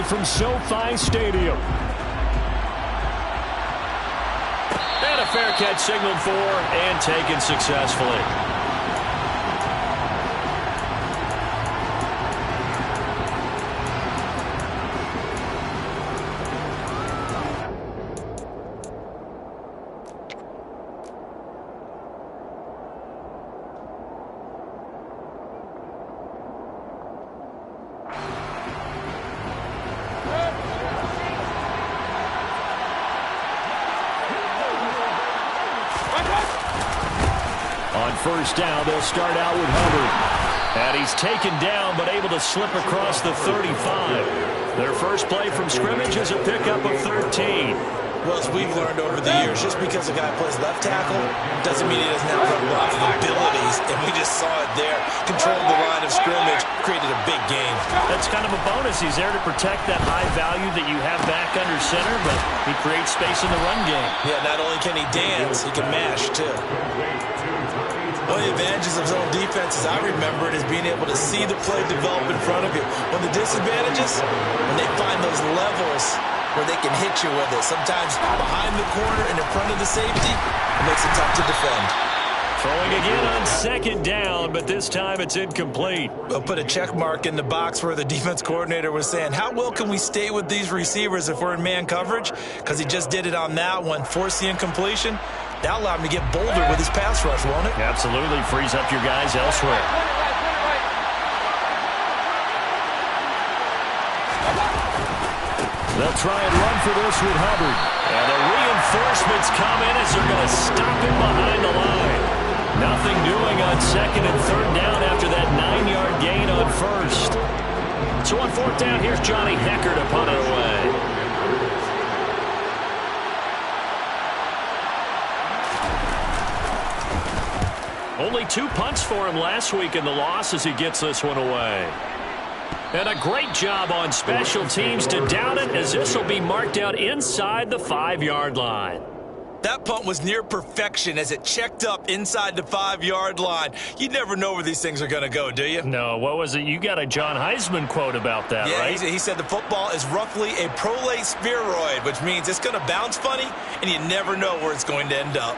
from SoFi Stadium. And a fair catch signaled for and taken successfully. On first down, they'll start out with Hubbard. And he's taken down, but able to slip across the 35. Their first play from scrimmage is a pickup of 13. Well, as we've learned over the years, just because a guy plays left tackle doesn't mean he doesn't have a lot of abilities. And we just saw it there. Controlled the line of scrimmage, created a big gain. That's kind of a bonus. He's there to protect that high value that you have back under center, but he creates space in the run game. Yeah, not only can he dance, he can mash, too. One of the advantages of zone defense, as I remember it, is being able to see the play develop in front of you. One of the disadvantages, when they find those levels where they can hit you with it, sometimes behind the corner and in front of the safety, it makes it tough to defend. Throwing again on second down, but this time it's incomplete. We'll put a check mark in the box where the defense coordinator was saying, how well can we stay with these receivers if we're in man coverage? Because he just did it on that one, force the incompletion. That'll allow him to get bolder with his pass rush, won't it? Absolutely. Frees up your guys elsewhere. They'll try and run for this with Hubbard. And the reinforcements come in as they're going to stop him behind the line. Nothing doing on second and third down after that 9-yard gain on first. So on fourth down, here's Johnny Hecker to punt it away. Only 2 punts for him last week in the loss as he gets this one away. And a great job on special teams to down it, as this will be marked out inside the 5-yard line. That punt was near perfection as it checked up inside the 5-yard line. You never know where these things are going to go, do you? No, what was it? You got a John Heisman quote about that, right? Yeah, he said the football is roughly a prolate spheroid, which means it's going to bounce funny, and you never know where it's going to end up.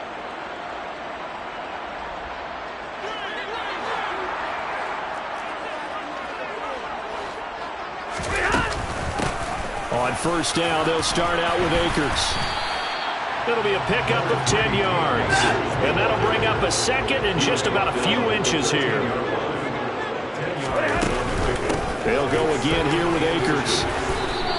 On first down, they'll start out with Akers. It'll be a pickup of 10 yards. And that'll bring up a second and just about a few inches here. They'll go again here with Akers.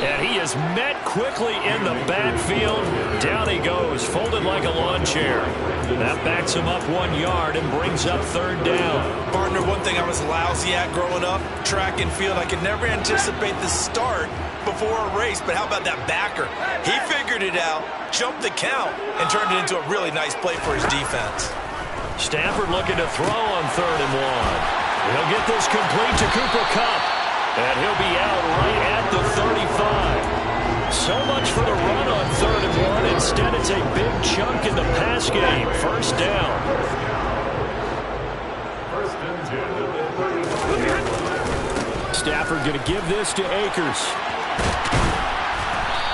And he is met quickly in the backfield. Down he goes, folded like a lawn chair. That backs him up 1 yard and brings up third down. Partner, one thing I was lousy at growing up, track and field, I could never anticipate the start before a race, but how about that backer? He figured it out, jumped the count, and turned it into a really nice play for his defense. Stafford looking to throw on 3rd and 1. He'll get this complete to Cooper Kupp, and he'll be out right at the 35. So much for the run on 3rd and 1. Instead, it's a big chunk in the pass game. First down. Stafford going to give this to Akers.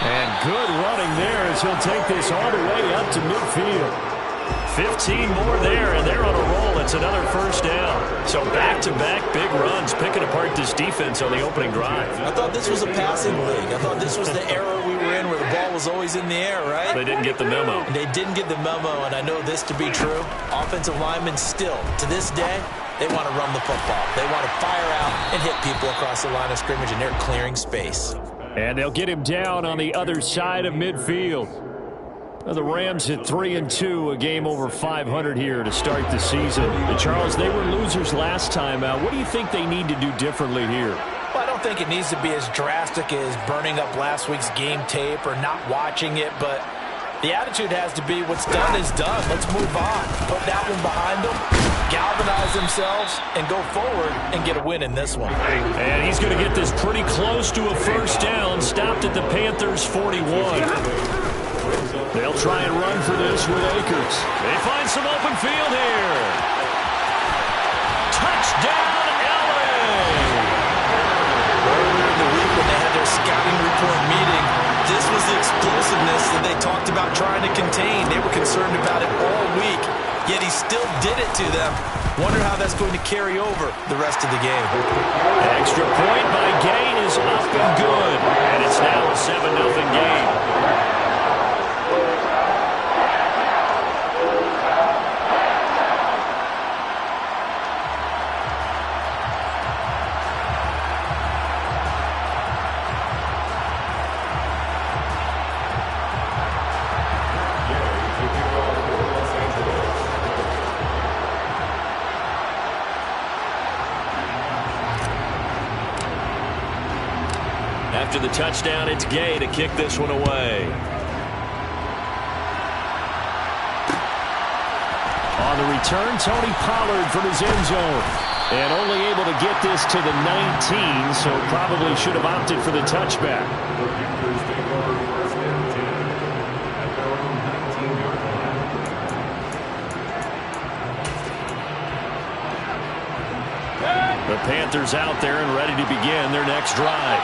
And good running there as he'll take this all the way up to midfield. 15 more there, and they're on a roll. It's another first down. So back-to-back big runs, picking apart this defense on the opening drive. I thought this was a passing league. I thought this was the era we were in where the ball was always in the air, right? They didn't get the memo. They didn't get the memo, and I know this to be true. Offensive linemen still, to this day, they want to run the football. They want to fire out and hit people across the line of scrimmage, and they're clearing space. And they'll get him down on the other side of midfield. The Rams at 3-2, a game over 500 here to start the season. And Charles, they were losers last time out. What do you think they need to do differently here? Well, I don't think it needs to be as drastic as burning up last week's game tape or not watching it, but the attitude has to be what's done is done. Let's move on. Put that one behind them, galvanize themselves, and go forward and get a win in this one. And he's going to get this pretty close to a first down, stopped at the Panthers' 41. They'll try and run for this with Akers. They find some open field here. Touchdown, LA! Earlier in the week when they had their scouting explosiveness that they talked about trying to contain. They were concerned about it all week, yet he still did it to them. Wonder how that's going to carry over the rest of the game. Extra point by Gay is up and good. And it's now a 7-0 game. After the touchdown, it's Gay to kick this one away. On the return, Tony Pollard from his end zone. And only able to get this to the 19, so probably should have opted for the touchback. The Panthers out there and ready to begin their next drive.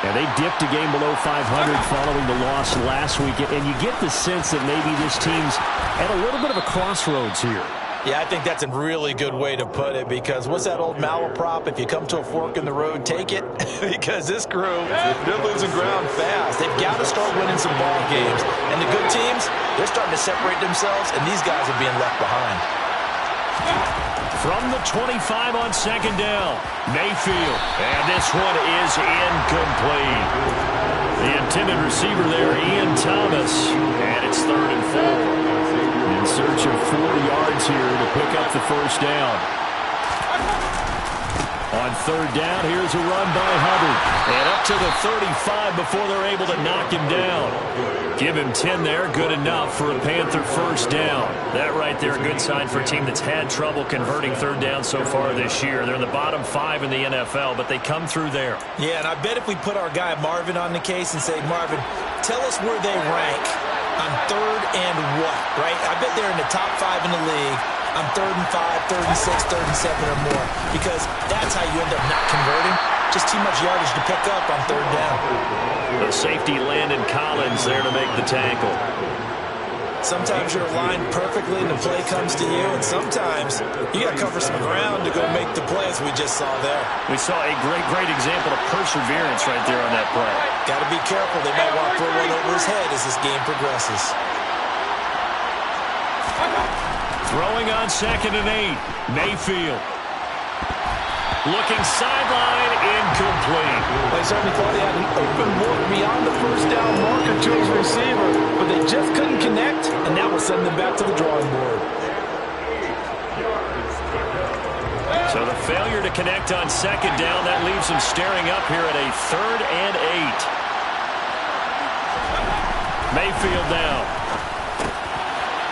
And they dipped a game below 500 following the loss last week. And you get the sense that maybe this team's at a little bit of a crossroads here. Yeah, I think that's a really good way to put it, because what's that old malaprop? If you come to a fork in the road, take it. Because this crew, they're losing ground fast. They've got to start winning some ball games. And the good teams, they're starting to separate themselves, and these guys are being left behind. From the 25 on second down, Mayfield. And this one is incomplete. The intended receiver there, Ian Thomas. And it's 3rd and 4. In search of 4 yards here to pick up the first down. On 3rd down, here's a run by Hubbard. And up to the 35 before they're able to knock him down. Give him 10 there, good enough for a Panther first down. That right there, a good sign for a team that's had trouble converting 3rd down so far this year. They're in the bottom 5 in the NFL, but they come through there. Yeah, and I bet if we put our guy Marvin on the case and say, Marvin, tell us where they rank on 3rd and what, right? I bet they're in the top 5 in the league on 3rd and 5, 3rd and 6, 3rd and 7 or more, because that's how you end up not converting. Just too much yardage to pick up on 3rd down. The safety Landon Collins there to make the tackle. Sometimes you're aligned perfectly and the play comes to you, and sometimes you got to cover some ground to go make the play, as we just saw there. We saw a great example of perseverance right there on that play. Got to be careful. They might want to throw one over his head as this game progresses. Throwing on 2nd and 8, Mayfield. Looking sideline, incomplete. They certainly thought he had an open look beyond the first down marker to his receiver, but they just couldn't connect, and that will send them back to the drawing board. So the failure to connect on 2nd down, that leaves them staring up here at a 3rd and 8. Mayfield now.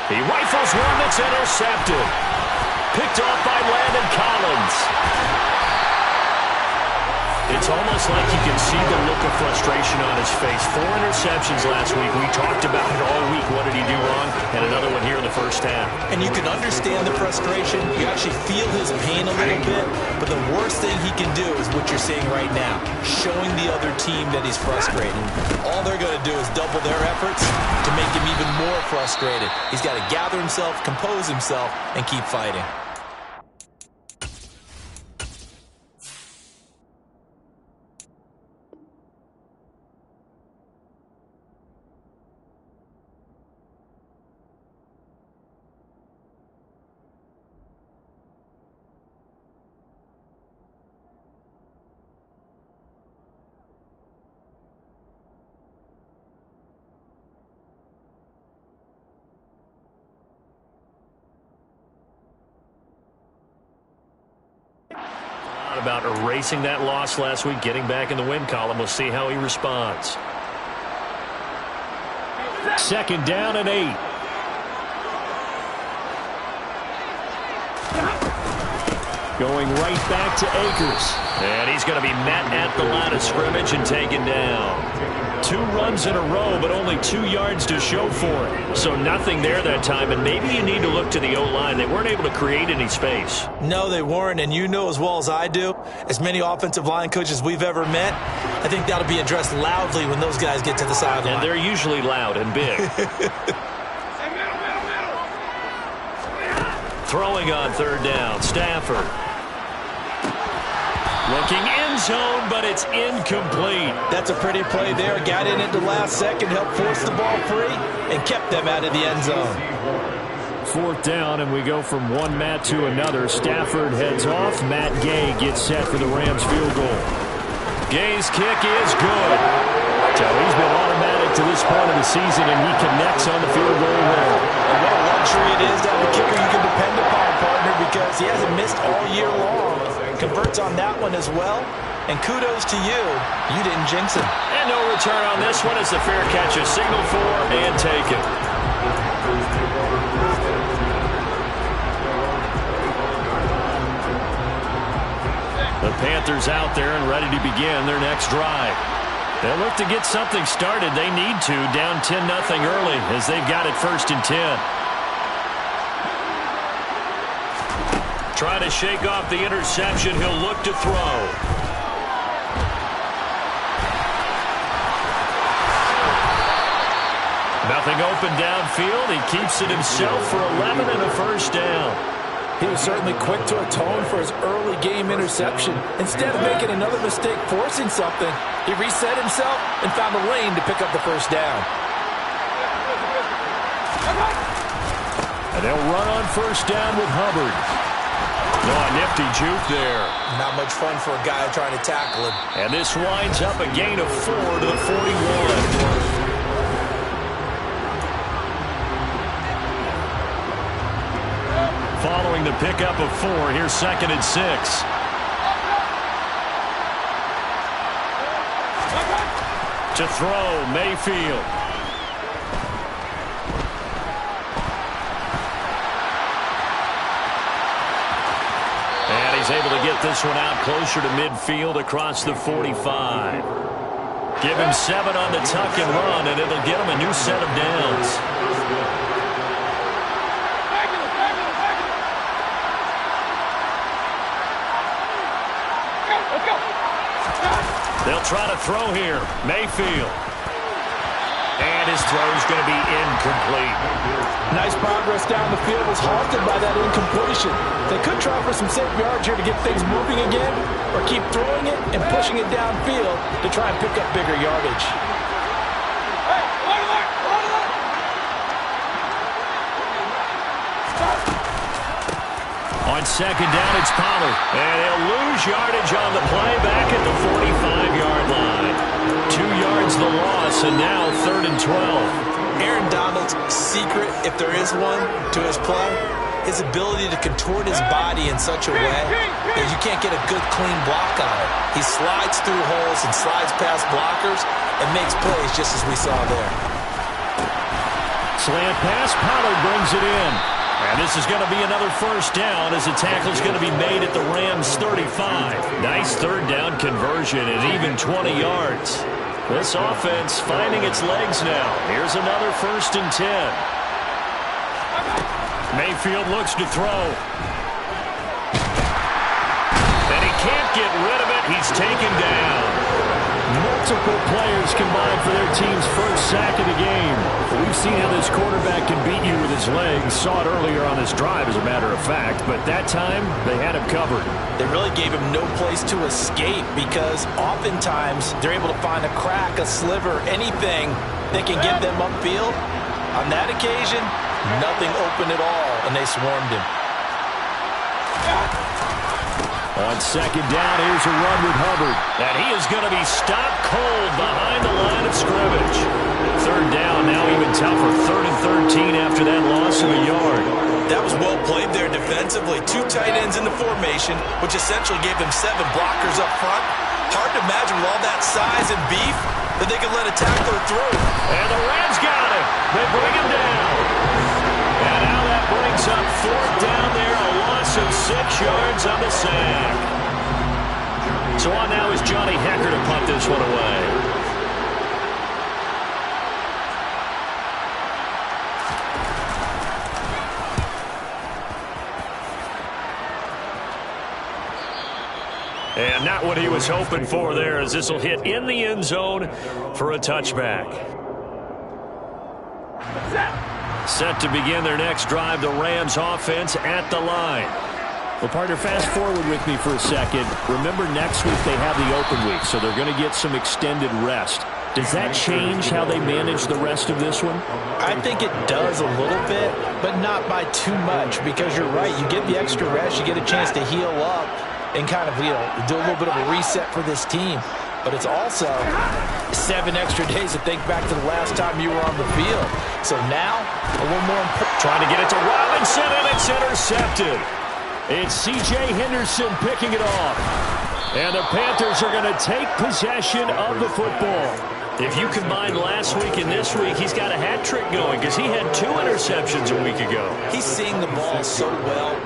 He rifles one that's intercepted. Picked off by Landon Collins. It's almost like you can see the look of frustration on his face. 4 interceptions last week. We talked about it all week. What did he do wrong? And another one here in the first half. And you can understand the frustration. You actually feel his pain a little bit. But the worst thing he can do is what you're seeing right now, showing the other team that he's frustrated. All they're going to do is double their efforts to make him even more frustrated. He's got to gather himself, compose himself, and keep fighting. About erasing that loss last week, getting back in the win column. We'll see how he responds. 2nd down and 8. Going right back to Akers. And he's going to be met at the line of scrimmage and taken down. 2 runs in a row, but only 2 yards to show for it. So nothing there that time, and maybe you need to look to the O-line. They weren't able to create any space. No, they weren't, and you know as well as I do, as many offensive line coaches we've ever met, I think that'll be addressed loudly when those guys get to the sideline. And they're usually loud and big. Throwing on 3rd down, Stafford. Looking end zone, but it's incomplete. That's a pretty play there. Got in at the last second, helped force the ball free, and kept them out of the end zone. 4th down, and we go from one Matt to another. Stafford heads off. Matt Gay gets set for the Rams field goal. Gay's kick is good. So he's been automatic to this point of the season, and he connects on the field goal there. And what a luxury it is to have a kicker you can depend upon, partner, because he hasn't missed all year long. Converts on that one as well. And kudos to you. You didn't jinx him. And no return on this one as the fair catch is signaled for and taken. The Panthers out there and ready to begin their next drive. They'll look to get something started. They need to, down 10-0 early as they've got it 1st and 10. Trying to shake off the interception. He'll look to throw. Nothing open downfield. He keeps it himself for 11 and a 1st down. He was certainly quick to atone for his early game interception. Instead of making another mistake forcing something, he reset himself and found a lane to pick up the 1st down. And they'll run on 1st down with Hubbard. No, a nifty juke there. Not much fun for a guy trying to tackle him. And this winds up a gain of 4 to the 41. Following the pickup of 4, here's 2nd and 6. To throw, Mayfield. And he's able to get this one out closer to midfield across the 45. Give him 7 on the tuck and run, and it'll get him a new set of downs. They'll try to throw here. Mayfield. And his throw's going to be incomplete. Nice progress down the field was halted by that incompletion. They could try for some safe yards here to get things moving again, or keep throwing it and pushing it downfield to try and pick up bigger yardage. On 2nd down, it's Pollard. And he'll lose yardage on the play back at the 45-yard line. 2 yards the loss, and now 3rd and 12. Aaron Donald's secret, if there is one, to his play, his ability to contort his body in such a way that you can't get a good, clean block on it. He slides through holes and slides past blockers and makes plays just as we saw there. Slant pass, Pollard brings it in. And this is going to be another 1st down as the tackle's going to be made at the Rams' 35. Nice 3rd down conversion and even 20 yards. This offense finding its legs now. Here's another 1st and 10. Mayfield looks to throw. And he can't get rid of it. He's taken down. Multiple players combined for their team's 1st sack of the game. We've seen how this quarterback can beat you with his legs. Saw it earlier on this drive, as a matter of fact. But that time, they had him covered. They really gave him no place to escape because oftentimes they're able to find a crack, a sliver, anything that can get them upfield. On that occasion, nothing open at all, and they swarmed him. On 2nd down, here's a run with Hubbard. And he is going to be stopped cold behind the line of scrimmage. 3rd down, now even tougher. 3rd and 13 after that loss of a yard. That was well played there defensively. 2 tight ends in the formation, which essentially gave them 7 blockers up front. Hard to imagine with all that size and beef that they could let a tackler through. And the Rams got him. They bring him down. And now that brings up 4th down there, a loss of 6 yards on the sack. So on now is Johnny Hecker to punt this one away. And not what he was hoping for there, as this will hit in the end zone for a touchback. Set to begin their next drive, the Rams offense at the line. Well, partner, fast forward with me for a second. Remember, next week they have the open week, so they're going to get some extended rest. Does that change how they manage the rest of this one? I think it does a little bit, but not by too much, because you're right. You get the extra rest, you get a chance to heal up and kind of, do a little bit of a reset for this team. But it's also 7 extra days to think back to the last time you were on the field. So now, a little more important. Trying to get it to Robinson, and it's intercepted. It's C.J. Henderson picking it off. And the Panthers are going to take possession of the football. If you combine last week and this week, he's got a hat trick going because he had 2 interceptions a week ago. He's seeing the ball so well.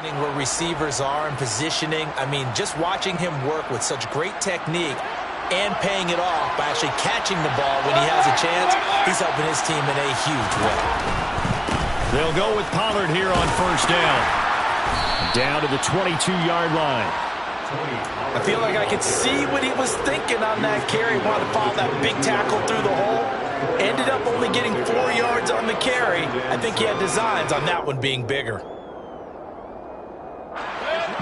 Where receivers are and positioning. I mean, just watching him work with such great technique and paying it off by actually catching the ball when he has a chance, he's helping his team in a huge way. They'll go with Pollard here on first down. Down to the 22-yard line. I feel like I could see what he was thinking on that carry. Wanted to follow that big tackle through the hole. Ended up only getting 4 yards on the carry. I think he had designs on that one being bigger.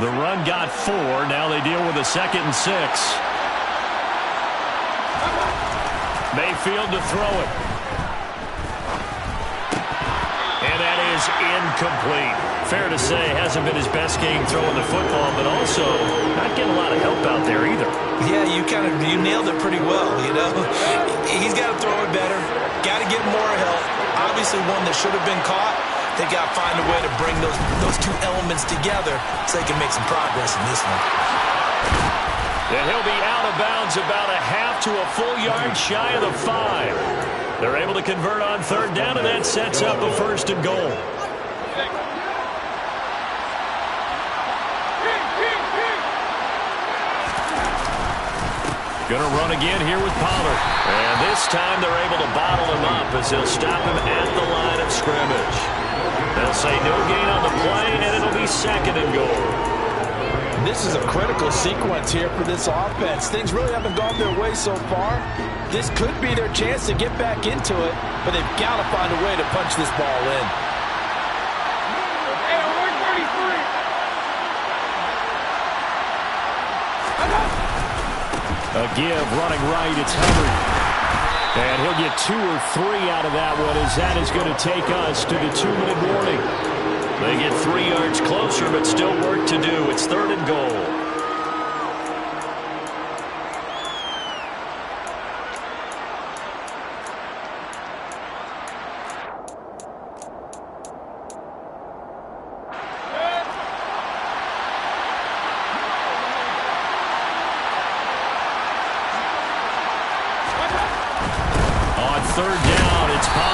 The run got 4. Now they deal with a 2nd and 6. Mayfield to throw it. And that is incomplete. Fair to say, hasn't been his best game throwing the football, but also not getting a lot of help out there either. Yeah, you nailed it pretty well, He's got to throw it better. Got to get more help. Obviously one that should have been caught. They got to find a way to bring those 2 elements together so they can make some progress in this one. And he'll be out of bounds about a half to a full yard shy of the 5. They're able to convert on 3rd down, and that sets up a 1st and goal. Going to run again here with Pollard. And this time they're able to bottle him up as they'll stop him at the line of scrimmage. They'll say no gain on the play, and it'll be 2nd and goal. This is a critical sequence here for this offense. Things really haven't gone their way so far. This could be their chance to get back into it, but they've got to find a way to punch this ball in. A give, running right, it's Hubbard. And he'll get 2 or 3 out of that one, as that is going to take us to the 2-minute warning. They get 3 yards closer, but still work to do. It's 3rd and goal.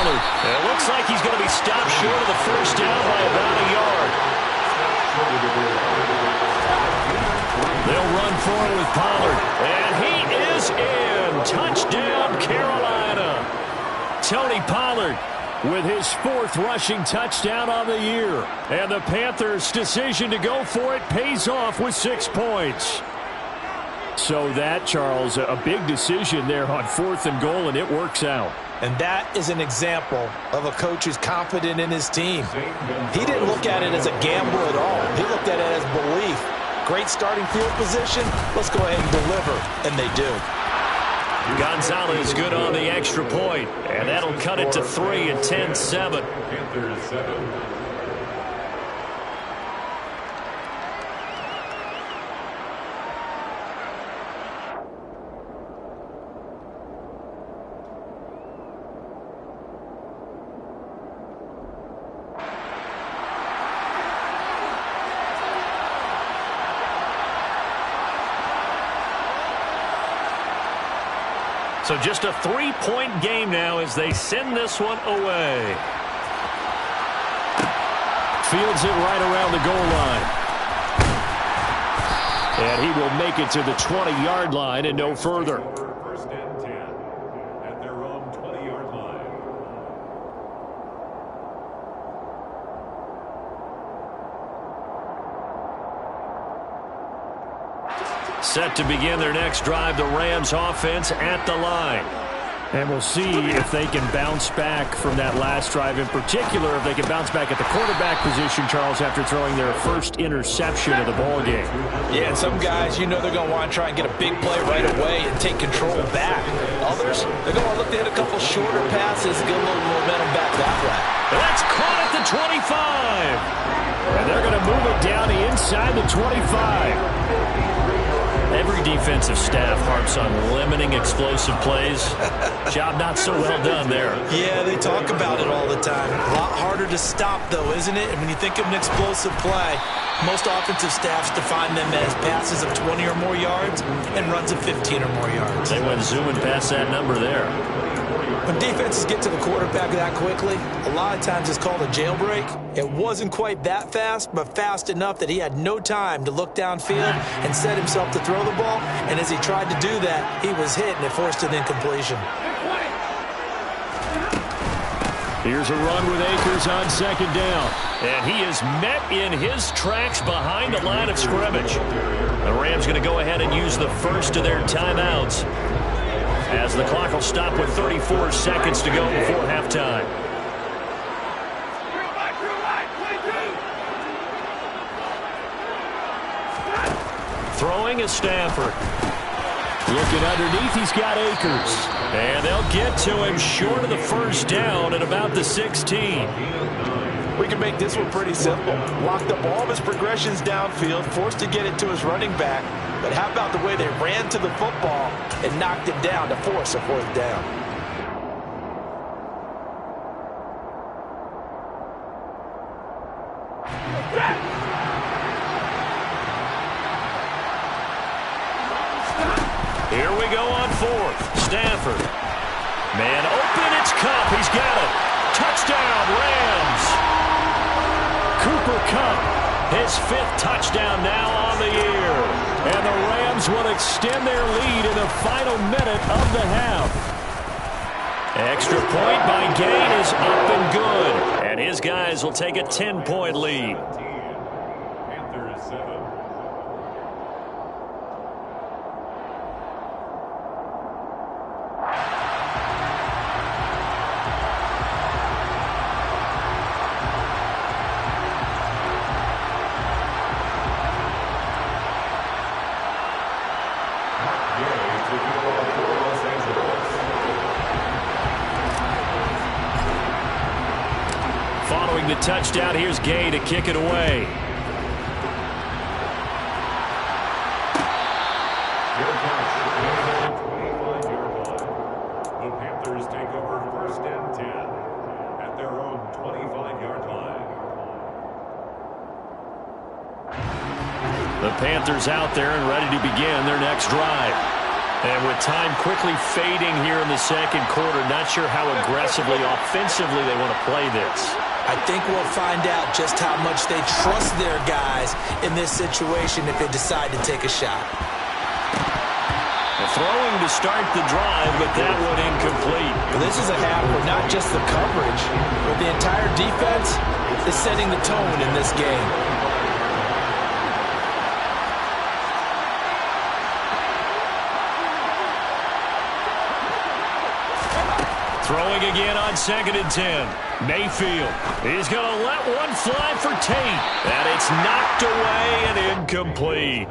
It looks like he's going to be stopped short of the 1st down by about a yard. They'll run for it with Pollard. And he is in. Touchdown, Carolina. Tony Pollard with his 4th rushing touchdown on the year. And the Panthers' decision to go for it pays off with 6 points. So that, Charles, a big decision there on 4th and goal, and it works out. And that is an example of a coach who's confident in his team. He didn't look at it as a gamble at all. He looked at it as belief. Great starting field position. Let's go ahead and deliver. And they do. Gonzalez good on the extra point. And that'll cut it to 3 and 10-7. So just a 3-point game now as they send this one away. Fields it right around the goal line. And he will make it to the 20-yard line and no further. First and 10 at their own 20-yard line. Set to begin their next drive, the Rams offense at the line. And we'll see if they can bounce back from that last drive. In particular, if they can bounce back at the quarterback position, Charles, after throwing their first interception of the ball game. Yeah, and some guys, you know they're going to want to try and get a big play right away and take control back. Others, they're going to look to hit a couple shorter passes, get a little momentum back that way. That's caught at the 25. And they're going to move it down the inside the 25. Every defensive staff harps on limiting explosive plays. Job not so well done there. Yeah, they talk about it all the time. A lot harder to stop, though, isn't it? And when you think of an explosive play, most offensive staffs define them as passes of 20 or more yards and runs of 15 or more yards. They went zooming past that number there. When defenses get to the quarterback that quickly, a lot of times it's called a jailbreak. It wasn't quite that fast, but fast enough that he had no time to look downfield and set himself to throw the ball. And as he tried to do that, he was hit and it forced an incompletion. Here's a run with Akers on second down. And he is met in his tracks behind the line of scrimmage. The Rams going to go ahead and use the first of their timeouts, as the clock will stop with 34 seconds to go before halftime. Throwing is Stafford. Looking underneath, he's got Akers. And they'll get to him short of the first down at about the 16. We can make this one pretty simple. Locked up all of his progressions downfield, forced to get it to his running back. But how about the way they ran to the football and knocked him down to force a fourth down? Here we go on fourth. Stafford. Man open, it's Kupp. He's got it. Touchdown, Rams. Cooper Kupp, his 5th touchdown now on the year. And the Rams will extend their lead in the final minute of the half. Extra point by Gain is up and good. And his guys will take a 10-point lead. Panthers 7. Following the touchdown, here's Gay to kick it away. The Panthers take over first and 10 at their own 25-yard line. The Panthers out there and ready to begin their next drive. And with time quickly fading here in the second quarter, not sure how aggressively, offensively they want to play this. I think we'll find out just how much they trust their guys in this situation if they decide to take a shot. Throwing to start the drive, but that one incomplete. Well, this is a half where not just the coverage, but the entire defense is setting the tone in this game. Throwing again on 2nd and 10. Mayfield. He's going to let one fly for Tate. And it's knocked away and incomplete.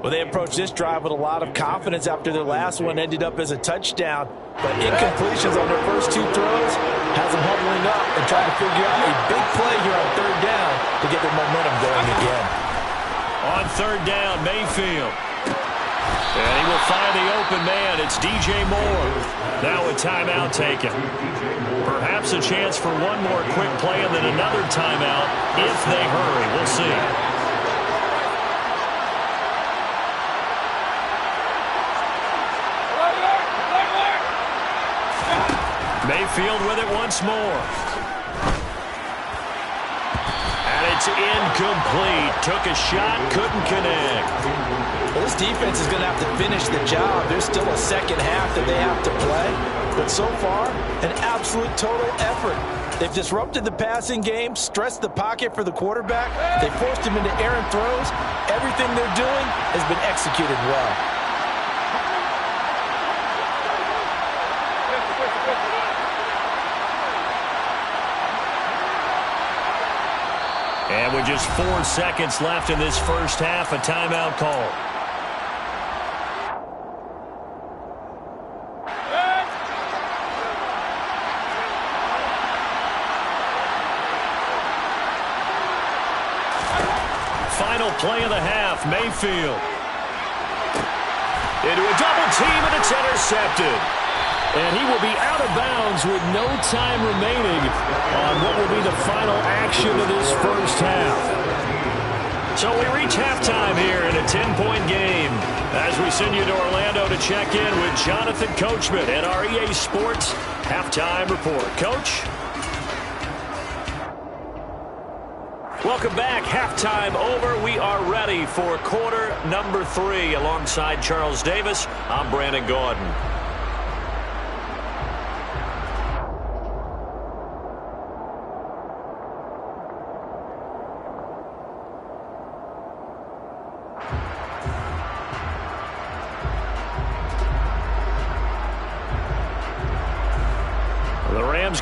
Well, they approached this drive with a lot of confidence after their last one ended up as a touchdown. But incompletions on their first 2 throws has them huddling up and trying to figure out a big play here on 3rd down to get their momentum going again. On 3rd down, Mayfield. And he will find the open man. It's DJ Moore. Now a timeout taken. Perhaps a chance for one more quick play and then another timeout if they hurry. We'll see. Mayfield with it once more. And it's incomplete. Took a shot, couldn't connect. Well, this defense is going to have to finish the job. There's still a second half that they have to play. But so far, an absolute total effort. They've disrupted the passing game, stressed the pocket for the quarterback. They forced him into errant throws. Everything they're doing has been executed well. And with just 4 seconds left in this first half, a timeout call. Final play of the half, Mayfield. Into a double team, and it's intercepted. And he will be out of bounds with no time remaining on what will be the final action of this first half. So we reach halftime here in a 10-point game as we send you to Orlando to check in with Jonathan Coachman at our EA Sports Halftime Report. Coach? Welcome back. Halftime over. We are ready for quarter number 3. Alongside Charles Davis, I'm Brandon Gaudin.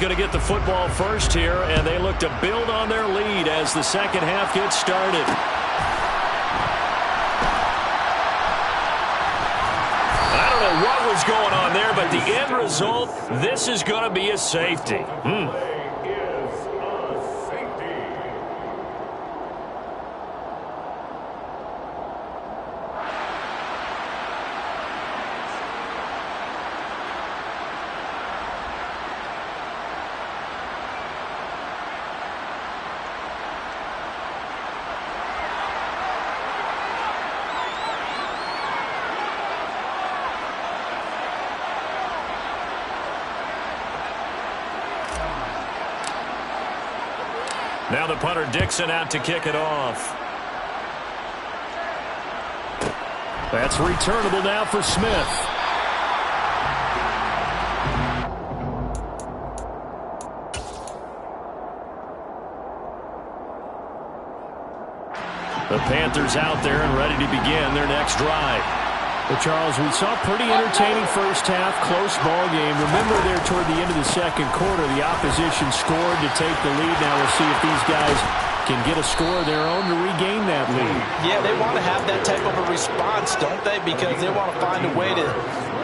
Going to get the football first here, and they look to build on their lead as the second half gets started. I don't know what was going on there, but the end result, this is going to be a safety. Now the punter Dixon out to kick it off. That's returnable now for Smith. The Panthers out there and ready to begin their next drive. Well, Charles, we saw a pretty entertaining first half, close ball game. Remember there toward the end of the second quarter, the opposition scored to take the lead. Now we'll see if these guys can get a score of their own to regain that lead. Yeah, they want to have that type of a response, don't they? Because they want to find a way to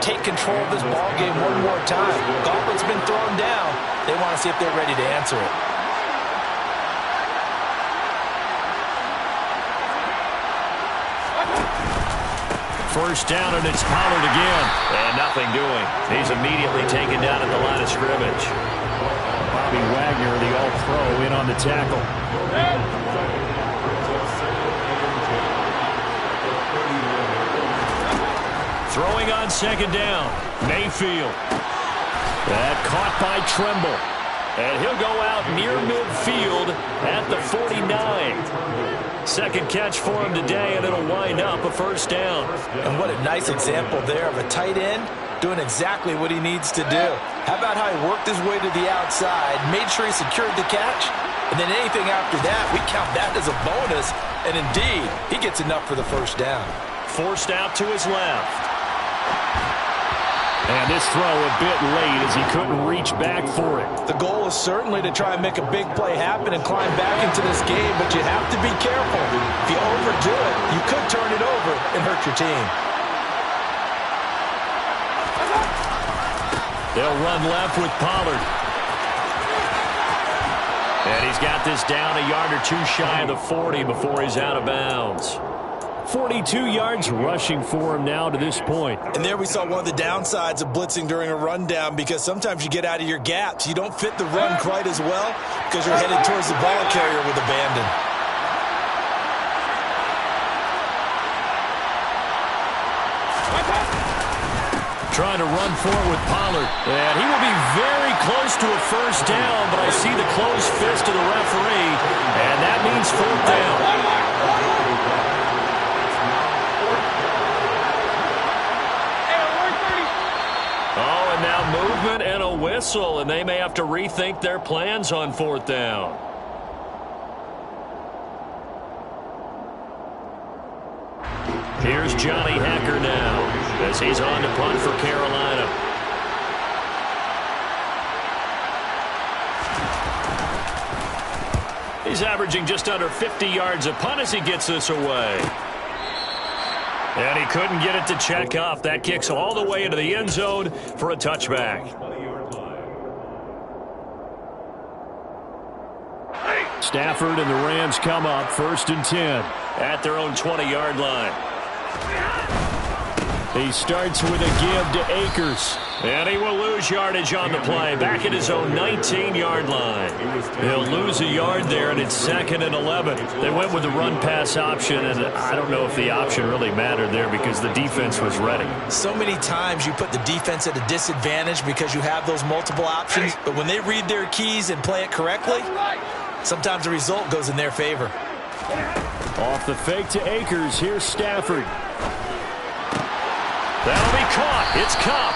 take control of this ball game one more time. Gauntlet's been thrown down. They want to see if they're ready to answer it. First down, and it's Pollard again. And nothing doing. He's immediately taken down at the line of scrimmage. Bobby Wagner, the all-pro, in on the tackle. Throwing on second down. Mayfield. That caught by Tremble. And he'll go out near midfield at the 49. Second catch for him today, and it'll wind up a first down. And what a nice example there of a tight end doing exactly what he needs to do. How about how he worked his way to the outside, made sure he secured the catch, and then anything after that, we count that as a bonus. And indeed, he gets enough for the first down. Forced out to his left. And this throw a bit late as he couldn't reach back for it. The goal is certainly to try and make a big play happen and climb back into this game, but you have to be careful. If you overdo it, you could turn it over and hurt your team. They'll run left with Pollard. And he's got this down a yard or two shy of the 40 before he's out of bounds. 42 yards rushing for him now to this point. And there we saw one of the downsides of blitzing during a rundown, because sometimes you get out of your gaps. You don't fit the run quite as well because you're headed towards the ball carrier with abandon. trying to run for it with Pollard. And he will be very close to a first down, but I see the closed fist of the referee, and that means fourth down. Oh, and now movement and a whistle, and they may have to rethink their plans on fourth down. Here's Johnny Hacker now as he's on to punt for Carolina. He's averaging just under 50 yards a punt as he gets this away. And he couldn't get it to check off. That kicks all the way into the end zone for a touchback. Stafford and the Rams come up 1st and 10 at their own 20-yard line. He starts with a give to Akers. And he will lose yardage on the play. Back at his own 19-yard line. He'll lose a yard there, and it's 2nd and 11. They went with the run-pass option, and I don't know if the option really mattered there because the defense was ready. So many times you put the defense at a disadvantage because you have those multiple options. But when they read their keys and play it correctly, sometimes the result goes in their favor. Off the fake to Akers, here's Stafford. That'll be caught. It's Kupp.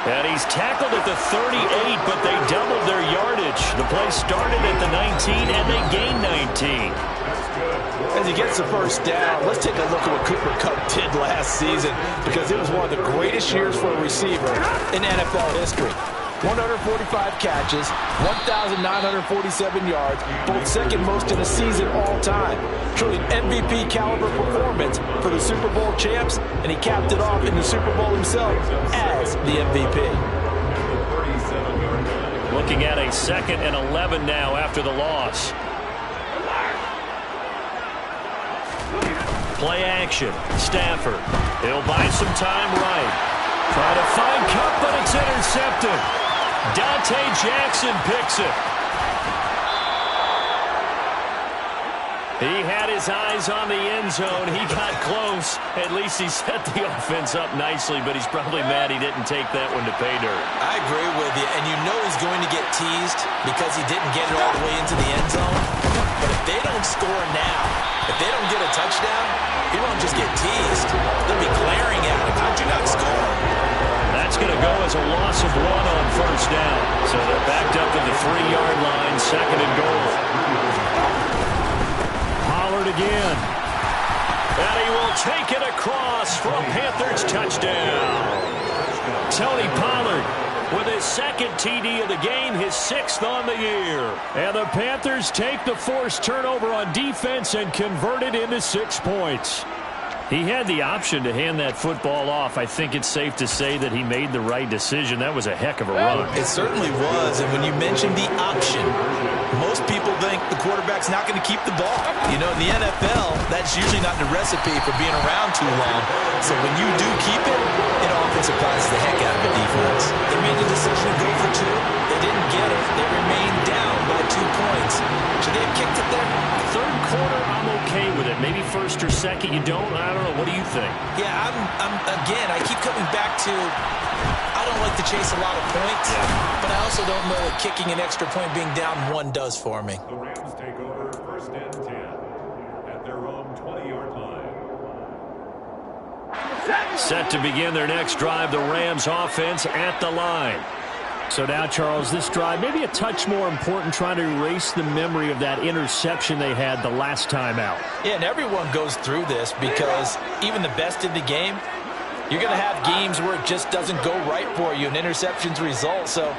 And he's tackled at the 38, but they doubled their yardage. The play started at the 19, and they gained 19. As he gets the first down, let's take a look at what Cooper Kupp did last season, because it was one of the greatest years for a receiver in NFL history. 145 catches, 1,947 yards, both second most in a season all time. Truly MVP caliber performance for the Super Bowl champs, and he capped it off in the Super Bowl himself as the MVP. Looking at a 2nd and 11 now after the loss. Play action. Stafford. He'll buy some time right. Try to find Kupp, but it's intercepted. Dante Jackson picks it. He had his eyes on the end zone. He got close. At least he set the offense up nicely, but he's probably mad he didn't take that one to pay dirt. I agree with you, and you know he's going to get teased because he didn't get it all the way into the end zone. But if they don't score now, if they don't get a touchdown, he won't just get teased. They'll be glaring at him. How'd you not score? That's going to go as a loss of 1 on first down. So they're backed up to the 3-yard line, 2nd and goal. Pollard again. And he will take it across for a Panthers touchdown. Tony Pollard with his 2nd TD of the game, his 6th on the year. And the Panthers take the forced turnover on defense and convert it into 6 points. He had the option to hand that football off. I think it's safe to say that he made the right decision. That was a heck of a run. It certainly was. And when you mention the option, most people think the quarterback's not going to keep the ball. You know, in the NFL, that's usually not the recipe for being around too long. So when you do keep it, it often surprises the heck out of the defense. They made the decision to go for 2. They didn't get it. They remained down by 2 points. Should they have kicked it there? 3rd quarter, I'm okay with it. Maybe 1st or 2nd, you don't. I don't know. What do you think? Yeah, again, I keep coming back to I don't like to chase a lot of points, but I also don't know that kicking an extra point being down 1 does for me. The Rams take over 1st and 10 at their own 20-yard line. Set to begin their next drive, the Rams offense at the line. So now, Charles, this drive maybe a touch more important, trying to erase the memory of that interception they had the last time out. Yeah, and everyone goes through this because even the best in the game, you're going to have games where it just doesn't go right for you and interceptions result. So,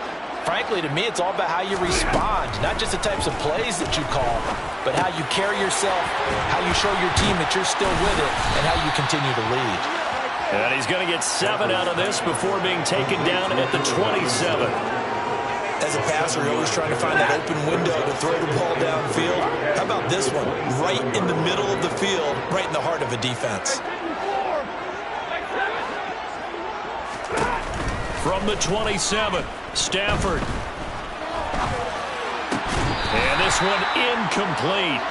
frankly, to me, it's all about how you respond, not just the types of plays that you call, but how you carry yourself, how you show your team that you're still with it, and how you continue to lead. And he's going to get 7 out of this before being taken down at the 27. As a passer, you're always trying to find that open window to throw the ball downfield. How about this one? Right in the middle of the field, right in the heart of a defense. From the 27, Stafford. And this one incomplete.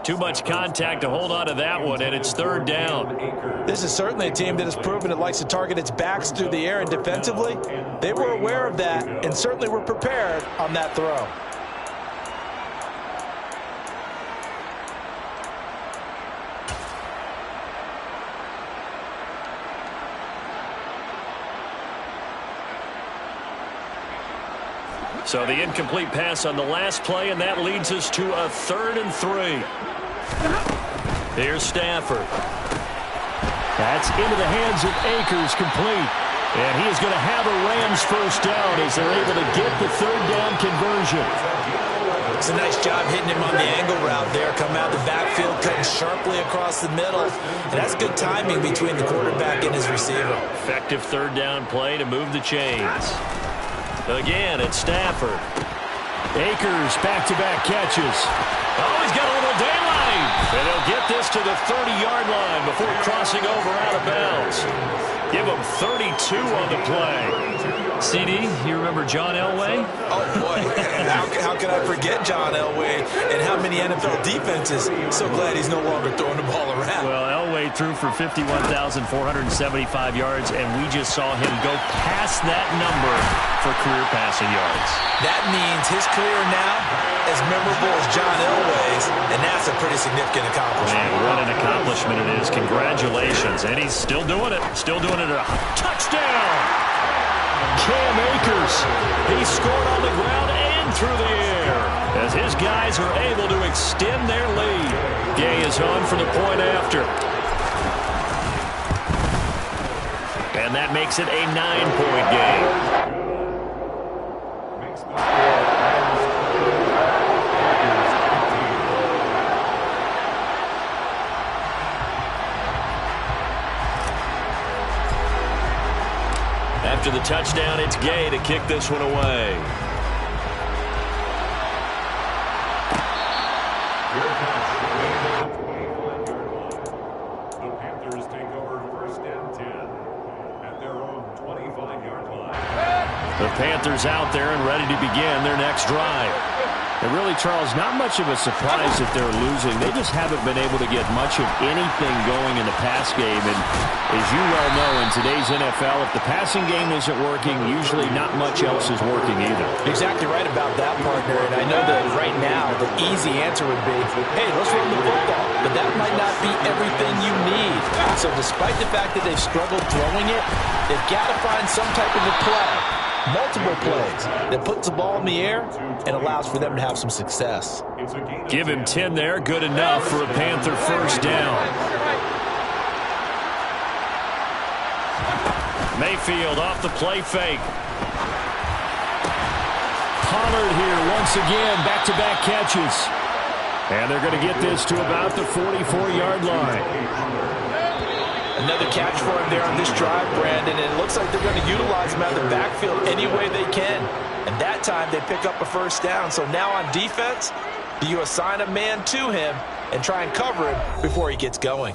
Too much contact to hold on to that one, and it's third down. This is certainly a team that has proven it likes to target its backs through the air, and defensively, they were aware of that and certainly were prepared on that throw. So the incomplete pass on the last play, and that leads us to a 3rd and 3. Here's Stafford. That's into the hands of Akers, complete. And he is going to have a Rams first down as they're able to get the 3rd down conversion. It's a nice job hitting him on the angle route there. Come out the backfield, cutting sharply across the middle. And that's good timing between the quarterback and his receiver. Effective 3rd down play to move the chains. Again, it's Stafford. Akers, back-to-back catches. Oh, he's got a little daylight. And he'll get this to the 30-yard line before crossing over out of bounds. Give him 32 on the play. CD, you remember John Elway? Oh, boy. How can I forget John Elway and how many NFL defenses? So glad he's no longer throwing the ball around. Well, Elway threw for 51,475 yards, and we just saw him go past that number for career passing yards. That means his career now as memorable as John Elway's, and that's a pretty significant accomplishment. Man, what an accomplishment it is. Congratulations. And he's still doing it. Still doing it. A touchdown. Cam Akers. He scored on the ground and through the air as his guys are able to extend their lead. Gay is on for the point after. And that makes it a 9-point game. After the touchdown, it's Gay to kick this one away. The Panthers take over 1st and 10 at their own 25-yard line. The Panthers out there and ready to begin their next drive. And really, Charles, not much of a surprise that they're losing. They just haven't been able to get much of anything going in the pass game. And as you well know, in today's NFL, if the passing game isn't working, usually not much else is working either. Exactly right about that, partner. And I know that right now the easy answer would be, hey, let's run the football. But that might not be everything you need. So despite the fact that they've struggled throwing it, they've got to find some type of a play, multiple plays, that puts the ball in the air and allows for them to have some success. Give him 10 there. Good enough for a Panther first down. Mayfield off the play fake. Pollard here once again, back-to-back catches. And they're going to get this to about the 44-yard line. Another catch for him there on this drive, Brandon, and it looks like they're going to utilize him out of the backfield any way they can. And that time they pick up a first down. So now on defense, do you assign a man to him and try and cover him before he gets going?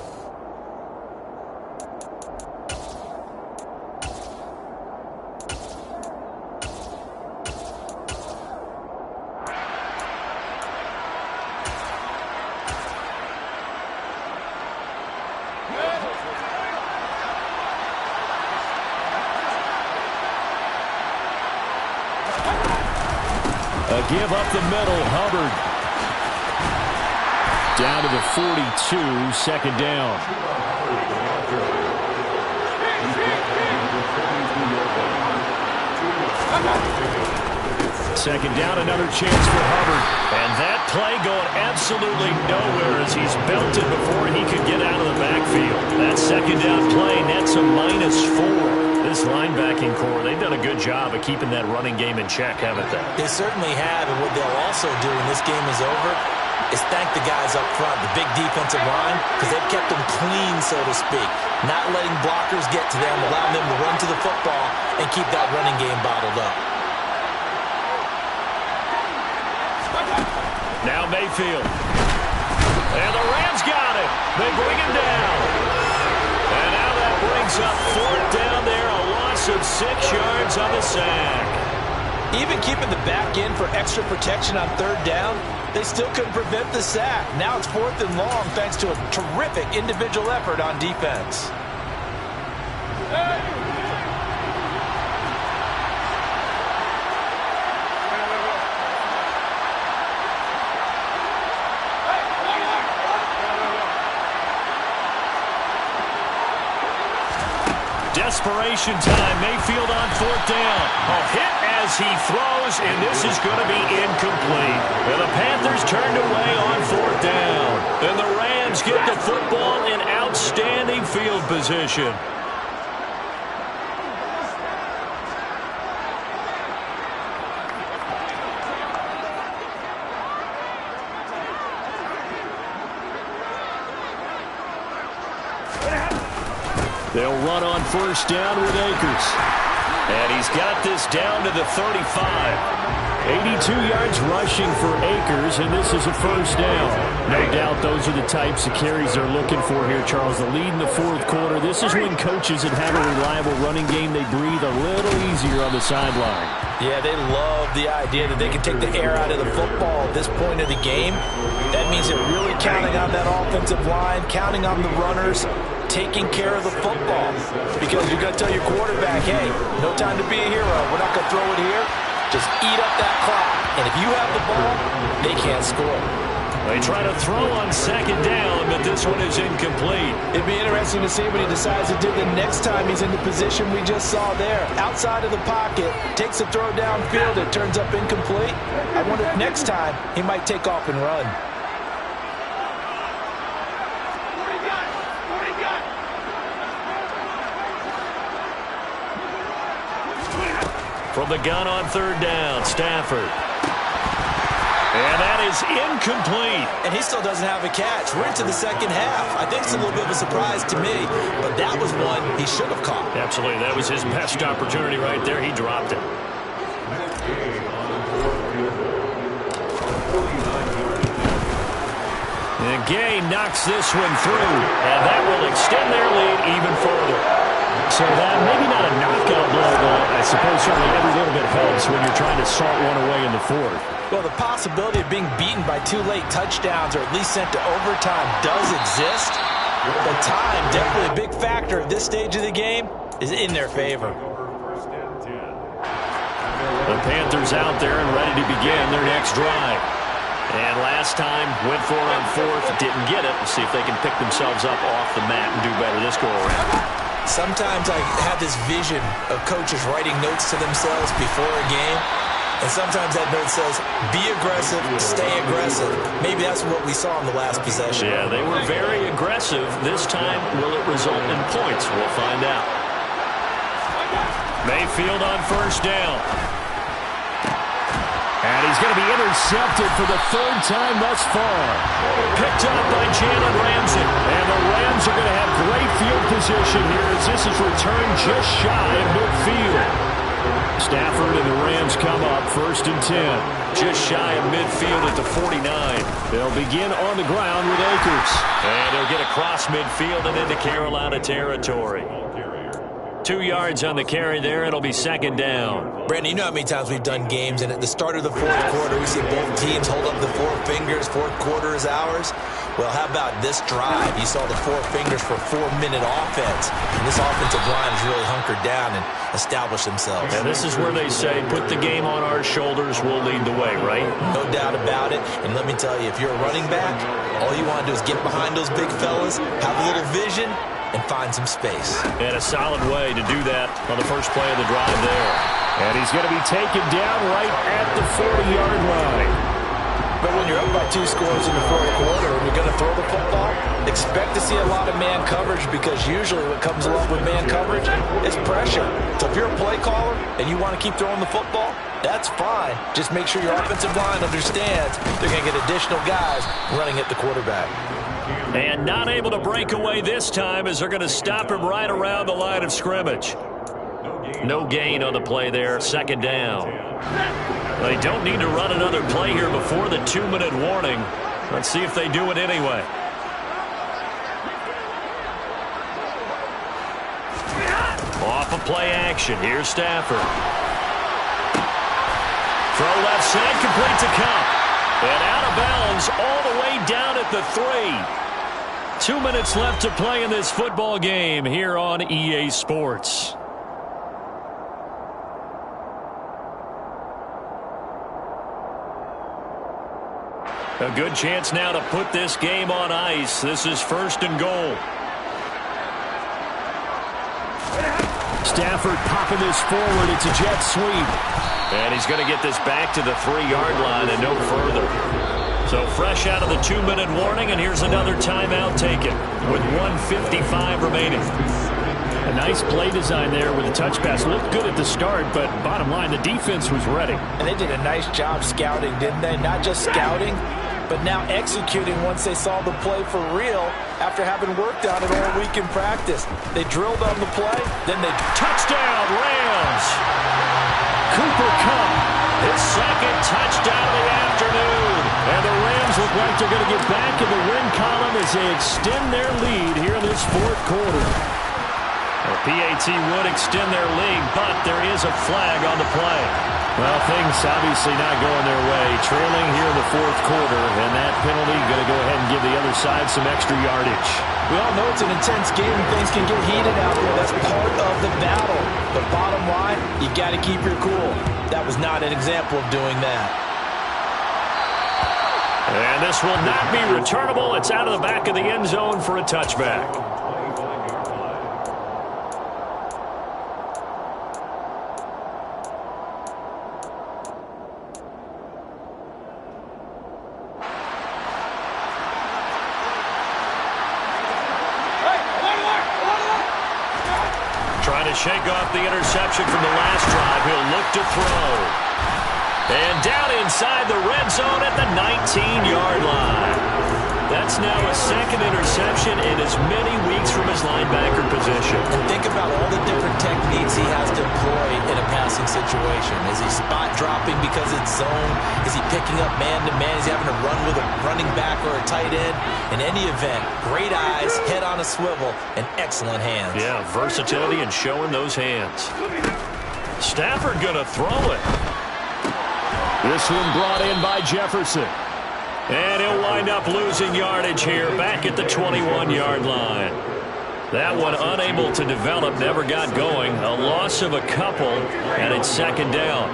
Give up the middle, Hubbard. Down to the 42, second down. Second down, another chance for Hubbard. And that play going absolutely nowhere as he's belted before he could get out of the backfield. That second down play nets a -4. This linebacking core, they've done a good job of keeping that running game in check, haven't they? They certainly have, and what they'll also do when this game is over is thank the guys up front, the big defensive line, because they've kept them clean, so to speak. Not letting blockers get to them, allowing them to run to the football and keep that running game bottled up. Now Mayfield. And the Rams got it. They bring him down. And now that brings up 4th down there, a loss of 6 yards on the sack. Even keeping the back end for extra protection on 3rd down, They still couldn't prevent the sack. Now it's 4th and long thanks to a terrific individual effort on defense. Desperation time. Mayfield on 4th down. A hit as he throws, and this is going to be incomplete. And the Panthers turned away on 4th down. And the Rams get the football in outstanding field position. They'll run on 1st down with Akers. And he's got this down to the 35. 82 yards rushing for Akers, and this is a 1st down. No doubt those are the types of carries they're looking for here, Charles. The lead in the 4th quarter. This is when coaches that have a reliable running game, they breathe a little easier on the sideline. Yeah, they love the idea that they can take the air out of the football at this point of the game. That means they're really counting on that offensive line, counting on the runners, taking care of the football. Because you're going to tell your quarterback, hey, no time to be a hero. We're not going to throw it here. Just eat up that clock. And if you have the ball, they can't score. They try to throw on 2nd down, but this one is incomplete. It'd be interesting to see what he decides to do the next time he's in the position we just saw there. Outside of the pocket, takes a throw downfield, it turns up incomplete. I wonder if next time he might take off and run. From the gun on 3rd down, Stafford. And that is incomplete. And he still doesn't have a catch. We're into the 2nd half. I think it's a little bit of a surprise to me, but that was one he should have caught. Absolutely. That was his best opportunity right there. He dropped it. And Gay knocks this one through, and that will extend their lead even further. So that maybe not a knockout blow, but I suppose certainly every little bit helps when you're trying to salt one away in the 4th. Well, the possibility of being beaten by 2 late touchdowns or at least sent to overtime does exist. But time, definitely a big factor at this stage of the game, is in their favor. The Panthers out there and ready to begin their next drive. And last time, went for it on 4th, didn't get it. We'll see if they can pick themselves up off the mat and do better this go-around. Sometimes I have this vision of coaches writing notes to themselves before a game, and sometimes that note says, be aggressive, stay aggressive. Maybe that's what we saw in the last possession. Yeah, they were very aggressive. This time, will it result in points? We'll find out. Mayfield on 1st down. And he's going to be intercepted for the 3rd time thus far. Picked up by Jalen Ramsey. And the Rams are going to have great field position here as this is returned just shy of midfield. Stafford and the Rams come up 1st and 10. Just shy of midfield at the 49. They'll begin on the ground with Akers. And they'll get across midfield and into Carolina territory. 2 yards on the carry there. It'll be 2nd down. Brandon, you know how many times we've done games, and at the start of the 4th quarter, we see both teams hold up the 4 fingers, 4th quarter is ours. Well, how about this drive? You saw the 4 fingers for 4-minute offense. And this offensive line has really hunkered down and established themselves. And this is where they say, put the game on our shoulders, we'll lead the way, right? No doubt about it. And let me tell you, if you're a running back, all you want to do is get behind those big fellas, have a little vision, and find some space. And a solid way to do that on the first play of the drive there. And he's going to be taken down right at the 40-yard line. But when you're up by 2 scores in the 4th quarter and you're going to throw the football, expect to see a lot of man coverage, because usually what comes along with man coverage is pressure. So if you're a play caller and you want to keep throwing the football, that's fine. Just make sure your offensive line understands they're going to get additional guys running at the quarterback. And not able to break away this time as they're going to stop him right around the line of scrimmage. No gain on the play there, 2nd down. They don't need to run another play here before the 2-minute warning. Let's see if they do it anyway. Off of play action, here's Stafford. Throw left side, complete to Cup. And out of bounds all the way down at the 3. 2 minutes left to play in this football game here on EA Sports. A good chance now to put this game on ice. This is 1st and goal. Stafford popping this forward. It's a jet sweep. And he's going to get this back to the 3-yard line and no further. So fresh out of the 2-minute warning, and here's another timeout taken with 1:55 remaining. A nice play design there with a touch pass. Looked good at the start, but bottom line, the defense was ready. And they did a nice job scouting, didn't they? Not just scouting, but now executing once they saw the play for real after having worked on it all week in practice. They drilled on the play, then they... Touchdown, Rams! Cooper Kupp, his 2nd touchdown of the afternoon. And the Rams look like they're going to get back in the win column as they extend their lead here in this 4th quarter. The PAT would extend their lead, but there is a flag on the play. Well, things obviously not going their way. Trailing here in the 4th quarter, and that penalty going to go ahead and give the other side some extra yardage. We all know it's an intense game and things can get heated out there. That's part of the battle. But bottom line, you got to keep your cool. That was not an example of doing that. And this will not be returnable. It's out of the back of the end zone for a touchback. Trying to shake off the interception from the last drive. He'll look to throw. And down inside the red zone at the 19-yard line. That's now a 2nd interception in as many weeks from his linebacker position. And think about all the different techniques he has to employ in a passing situation. Is he spot dropping because it's zone? Is he picking up man-to-man? Is he having to run with a running back or a tight end? In any event, great eyes, head on a swivel, and excellent hands. Yeah, versatility and showing those hands. Stafford going to throw it. This one brought in by Jefferson. And he'll wind up losing yardage here back at the 21-yard line. That one unable to develop, never got going. A loss of a couple, and it's 2nd down.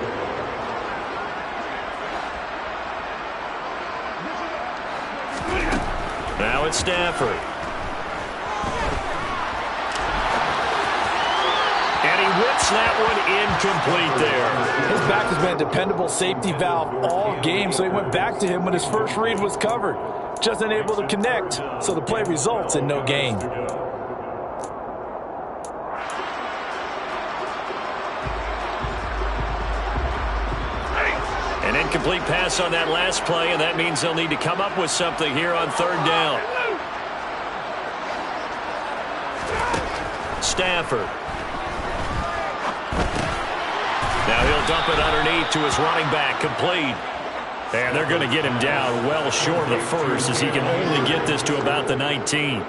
Now it's Stafford. And he whips that one incomplete there. His back has been a dependable safety valve all game, so he went back to him when his first read was covered. Just unable to connect, so the play results in no gain. An incomplete pass on that last play, and that means they'll need to come up with something here on 3rd down. Stafford. Now he'll dump it underneath to his running back, complete. And they're going to get him down well short of the first as he can only get this to about the 19.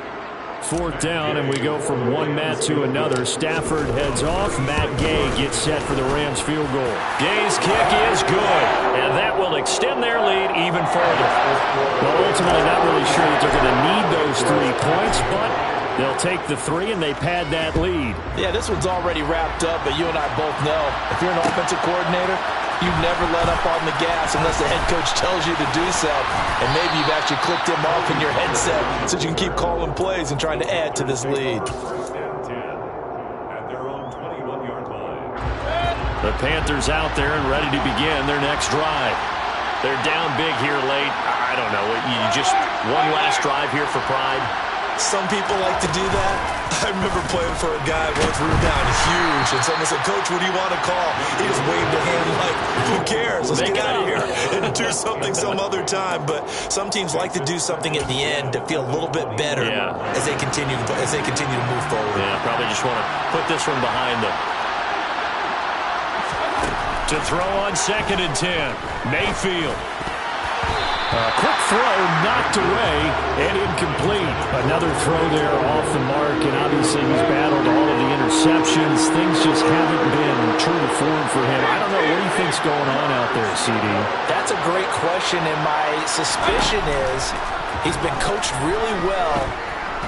4th down, and we go from one Matt to another. Stafford heads off. Matt Gay gets set for the Rams field goal. Gay's kick is good, and that will extend their lead even further. Well, ultimately not really sure that they're going to need those 3 points, but they'll take the 3 and they pad that lead. Yeah, this one's already wrapped up, but you and I both know if you're an offensive coordinator, you never let up on the gas unless the head coach tells you to do so. And maybe you've actually clicked him off in your headset so you can keep calling plays and trying to add to this lead. At their own 21-yard line. The Panthers out there and ready to begin their next drive. They're down big here late. I don't know. You just one last drive here for pride. Some people like to do that. I remember playing for a guy once. We were down huge, and someone said, "Coach, what do you want to call?" He just waved a hand like, "Who cares? Let's get out of here and do something some other time." But some teams like to do something at the end to feel a little bit better as they continue to move forward. Yeah, probably just want to put this one behind them. To throw on 2nd and 10, Mayfield. Quick throw, knocked away, and incomplete. Another throw there off the mark, and obviously he's battled all of the interceptions. Things just haven't been true to form for him. I don't know what he thinks going on out there, CD. That's a great question, and my suspicion is he's been coached really well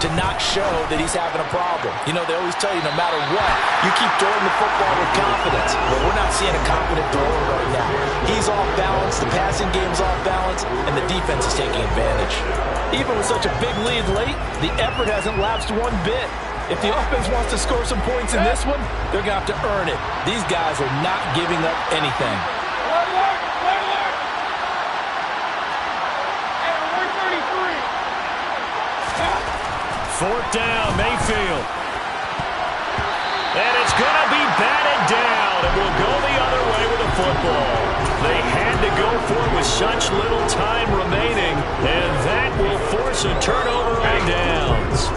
to not show that he's having a problem. You know, they always tell you no matter what, you keep throwing the football with confidence. But we're not seeing a confident thrower right now. He's off balance, the passing game's off balance, and the defense is taking advantage. Even with such a big lead late, the effort hasn't lapsed one bit. If the offense wants to score some points in this one, they're going to have to earn it. These guys are not giving up anything. Fourth down, Mayfield. And it's going to be batted down. It will go the other way with the football. They had to go for it with such little time remaining, and that will force a turnover on downs.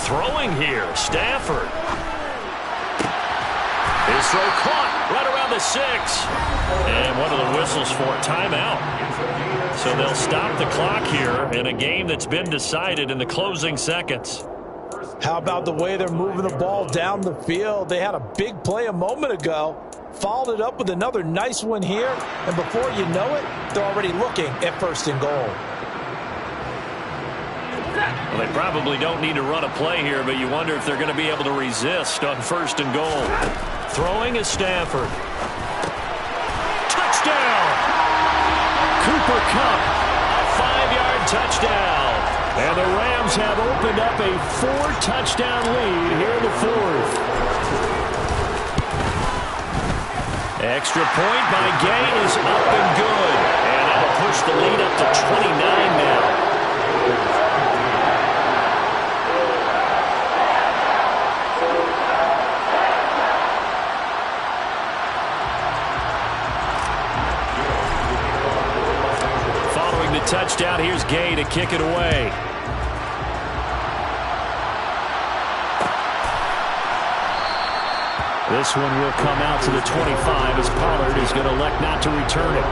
Throwing here, Stafford. His throw caught right around the 6. And one of the whistles for timeout. So they'll stop the clock here in a game that's been decided in the closing seconds. How about the way they're moving the ball down the field? They had a big play a moment ago, followed it up with another nice one here, and before you know it, they're already looking at 1st and goal. Well, they probably don't need to run a play here, but you wonder if they're going to be able to resist on 1st and goal. Throwing is Stafford. Touchdown! Cooper Kupp, a 5-yard touchdown. And the Rams have opened up a 4-touchdown lead here in the 4th. Extra point by Gay is up and good. And that'll push the lead up to 29 now. Touchdown. Here's Gay to kick it away. This one will come out to the 25 as Pollard is going to elect not to return it.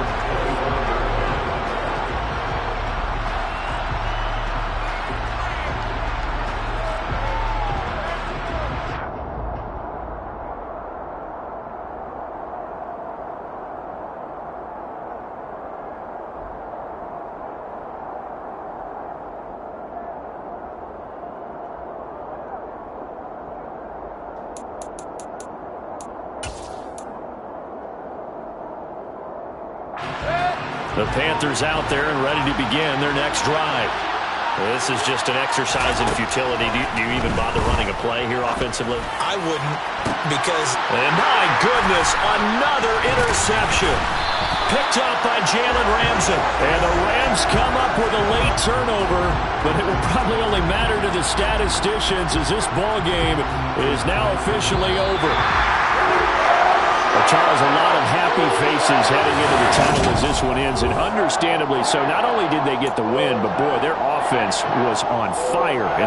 The Panthers out there and ready to begin their next drive. This is just an exercise in futility. Do you even bother running a play here offensively? I wouldn't, because... And my goodness, another interception. Picked up by Jalen Ramsey. And the Rams come up with a late turnover, but it will probably only matter to the statisticians as this ball game is now officially over. Well, Charles, a lot of happy faces heading into the tunnel as this one ends, and understandably so. Not only did they get the win, but boy, their offense was on fire in the